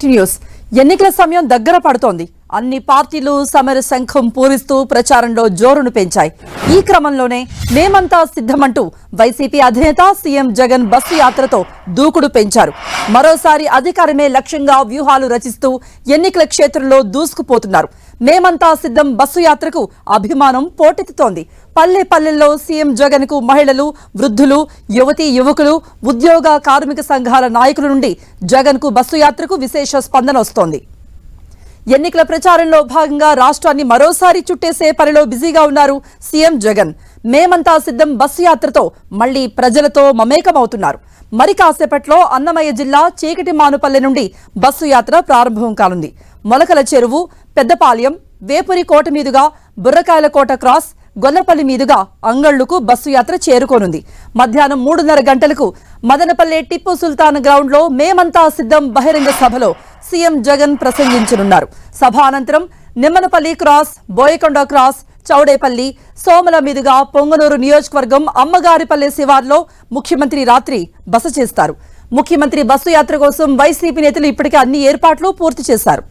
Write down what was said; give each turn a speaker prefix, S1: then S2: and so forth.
S1: News ఎన్నికల సమయం దగ్గర పడుతోంది. అన్ని పార్టీలు సమర శంఖం పూరిస్తూ ప్రచారంలో జోరును పెంచాయి. ఈ క్రమంలోనే మేమంతా సిద్ధమంటూ వైసీపీ అధినేత సీఎం జగన్ బస్సు యాత్రతో దూకుడు పెంచారు. మరోసారి అధికారమే లక్ష్యంగా వ్యూహాలు రచిస్తూ ఎన్నికల క్షేత్రంలో దూసుకుపోతున్నారు. మేమంతా సిద్ధం బస్సు యాత్రకు అభిమానం పోటెత్తుతోంది. పల్లె పల్లెల్లో సీఎం జగన్ కు మహిళలు, వృద్ధులు, యువతీ యువకులు, ఉద్యోగ కార్మిక సంఘాల నాయకుల నుండి జగన్ కు బస్సు యాత్రకు విశేష స్పందన వస్తోంది. ఎన్నికల ప్రచారంలో భాగంగా రాష్ట్రాన్ని మరోసారి చుట్టేసే పనిలో బిజీగా ఉన్నారు సీఎం జగన్. మేమంతా సిద్ధం బస్సు యాత్రతో మళ్లీ ప్రజలతో మమేకమవుతున్నారు. మరి కాసేపట్లో అన్నమయ్య జిల్లా చీకటిమానుపల్లె నుండి బస్సు యాత్ర ప్రారంభం కానుంది. మొలకల చెరువు, పెద్దపాలెం, వేపురి కోట మీదుగా బుర్రకాయల కోట క్రాస్, గొల్లపల్లి మీదుగా అంగళ్లకు బస్సు యాత్ర చేరుకోనుంది. మధ్యాహ్నం 3:30 గంటలకు మదనపల్లె టిప్పు సుల్తాన్ గ్రౌండ్ లో మేమంతా సిద్ధం బహిరంగ సభలో సీఎం జగన్ ప్రసంగించనున్నారు. సభ అనంతరం నిమ్మనపల్లి క్రాస్, బోయకొండ క్రాస్, చౌడేపల్లి, సోమల మీదుగా పొంగనూరు నియోజకవర్గం అమ్మగారిపల్లె శివార్లో ముఖ్యమంత్రి రాత్రి బస చేస్తారు. ముఖ్యమంత్రి బస్సు యాత్ర కోసం వైసీపీ నేతలు ఇప్పటికే అన్ని ఏర్పాట్లు పూర్తి చేశారు.